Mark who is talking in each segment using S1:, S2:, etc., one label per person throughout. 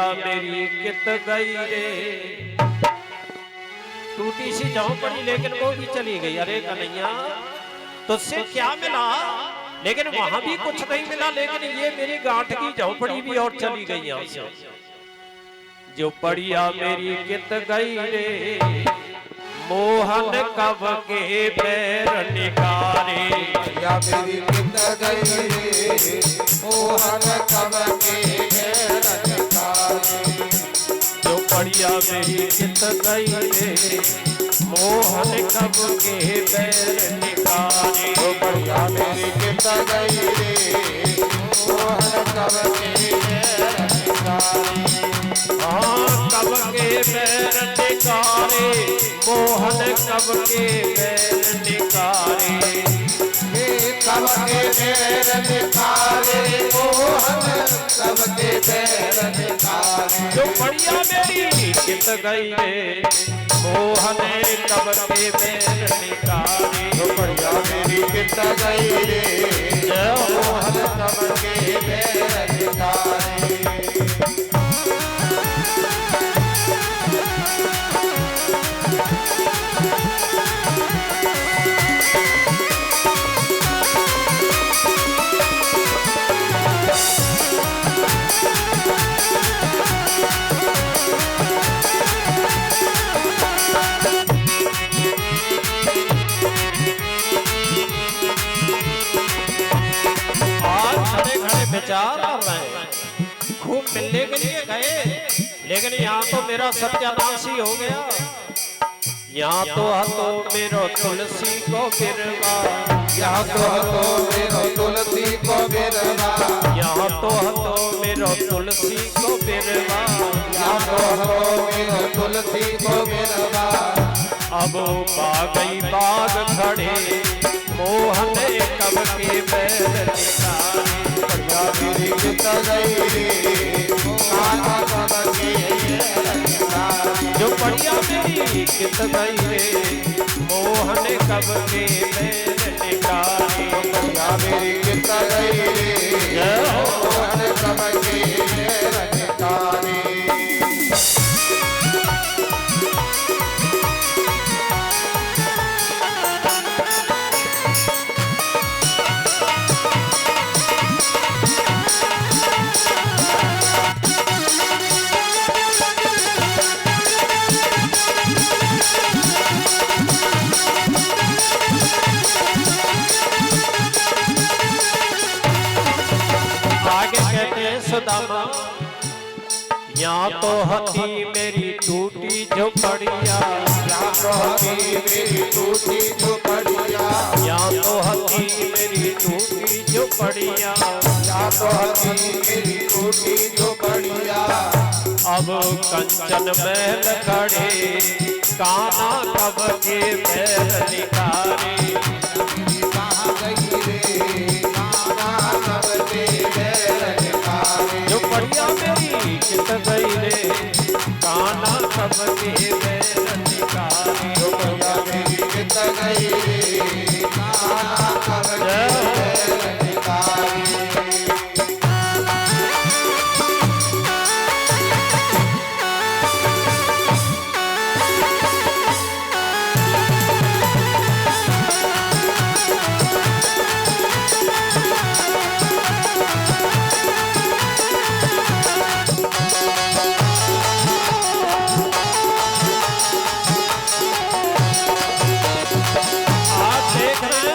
S1: झोपड़िया मेरी कित गई रे। टूटी सी झोपड़ी लेकिन वो भी चली गई। अरे कन्हैया तुझसे क्या मिला, लेकिन वहां भी कुछ नहीं मिला, लेकिन ये मेरी गांठ की झोपड़ी भी और चली गई यहाँ से। झोपड़िया मेरी कित गई रे, मोहन कब के पैर निकारे।
S2: या मेरी कित गई रे, मोहन कब के पैर निकारे।
S1: झोपड़िया मेरी कित गई रे, मोहन कब के पैर निकारे।
S2: झोपड़िया मेरी कित गई रे, मोहन कब के पैर निकारे।
S1: हाँ कब के पैर निकारे, मोहन कब के पैर निकारे।
S2: कब के पैर निकारे, मोहन कब के पैर निकारे।
S1: झोपड़िया मेरी कित गई रे, मोहन कब के पैर निकारे।
S2: झोपड़िया मेरी कित गई रे, मोहन कब के पैर निकारे।
S1: विचार कर रहे हैं, खूब मिलने के लिए गए, लेकिन यहाँ तो मेरा सत्यानाश ही हो गया। यहाँ तो हतो मेरो तुलसी को बिरवा,
S2: यहाँ तो हतो मेरो तुलसी को बिरवा।
S1: यहाँ तो हतो मेरो तुलसी को बिरवा,
S2: यहाँ तो हतो मेरो तुलसी को बिरवा।
S1: अब बागई बाग खड़े, मोहन कब के पैर निकारे।
S2: या मेरी कित गई रे, मोहन कब के पैर निकारे।
S1: झोपड़िया मेरी कित गई रे, मोहन कब के पैर निकारे।
S2: या मेरी कित गई रे, मोहन कब के पैर निकारे।
S1: सुदामा यहाँ तो हती मेरी टूटी झोपड़िया,
S2: यहाँ तो हती मेरी टूटी झोपड़िया।
S1: यहाँ तो हती मेरी टूटी झोपड़िया,
S2: यहाँ तो हती मेरी टूटी झोपड़िया।
S1: अब कंचन महल खड़े, कान्हा कब के पैर निकारे।
S2: कहाँ गई रे, कान्हा कब के पैर निकारे।
S1: झोपड़िया मेरी कित गई रे, कान्हा कब के पैर निकारे।
S2: झोपड़िया मेरी कित गई रे, कान्हा कब के पैर निकारे।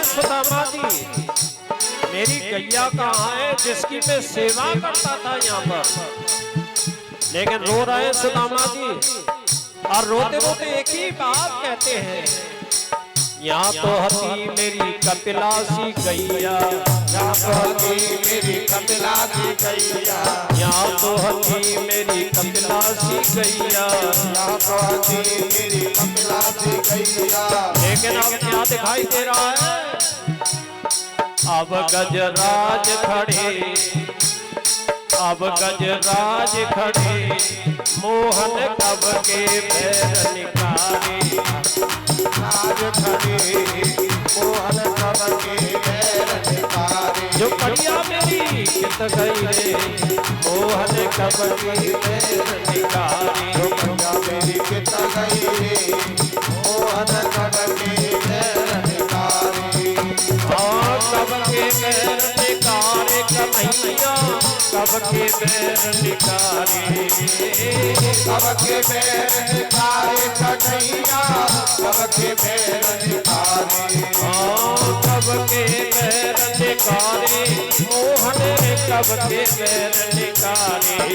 S1: सुदामा जी मेरी गैया कहाँ है जिसकी मैं सेवा करता था यहाँ पर, लेकिन रो रहे सुदामा जी और रोते रोते एक ही बात कहते हैं, यहाँ तो हती मेरी कपिलासी गैया,
S2: यहाँ तो हती मेरी कपिलासी गैया।
S1: यहाँ तो हती मेरी कपिलासी गैया,
S2: यहाँ तो हती मेरी कपिलासी गैया।
S1: लेकिन अब क्या दिखाई दे रहा है, अब गजराज खड़े, अब गजराज खड़े, मोहन कब के पैर निकारे।
S2: राज खड़े, मोहन कब के पैर निकारे।
S1: झोपड़िया मेरी कित चित गई रे मोहन कब की बैर निकारी।
S2: जो मैया मेरी चित गई रे मोहन कब की बैर निकारी।
S1: हाँ कब के बैर निकारे कन्हैया कब के बैर निकारे।
S2: कब के बैर निकारे कन्हैया कब के बैर निकारे।
S1: कब के बैर निकारे मोहन कब के बैर निकारे।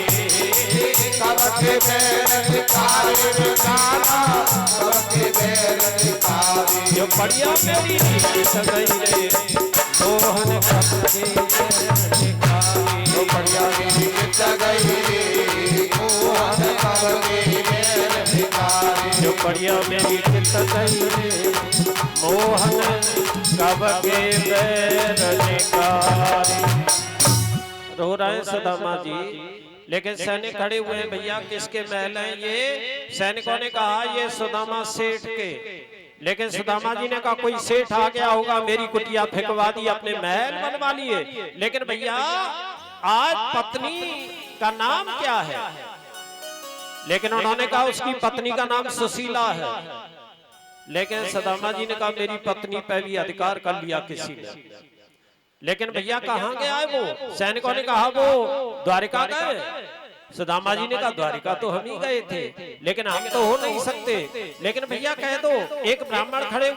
S2: कब के बैर निकारे निकाला कब के बैर निकारे।
S1: जो बढ़िया मेरी चित गई रे मोहन कब के बैर निकारे।
S2: जो बढ़िया मेरी चित गई रे मोहन कब के बैर निकारे।
S1: जो बढ़िया मेरी चित गई रे मोहन कब के बैर निकारे। रो रहे हैं सुदामा जी, लेकिन सैनिक खड़े हुए हैं, भैया किसके महल हैं ये? सैनिकों ने कहा ये सुदामा सेठ के। लेकिन सुदामा जी ने कहा कोई सेठ आ गया होगा, मेरी कुटिया फेंकवा दी, अपने महल बनवा लिए। लेकिन भैया आज पत्नी का नाम क्या है? लेकिन उन्होंने कहा उसकी पत्नी का नाम सुशीला है। लेकिन सुदामा जी ने कहा मेरी पत्नी पे भी अधिकार कर लिया किसी ने। लेकिन भैया कहाँ गया है वो? सैनिकों ने कहा वो द्वारिका गए। सुदामा जी ने कहा द्वारिका तो हम ही गए थे, लेकिन हम तो हो नहीं सकते। लेकिन भैया कह दो, एक ब्राह्मण खड़े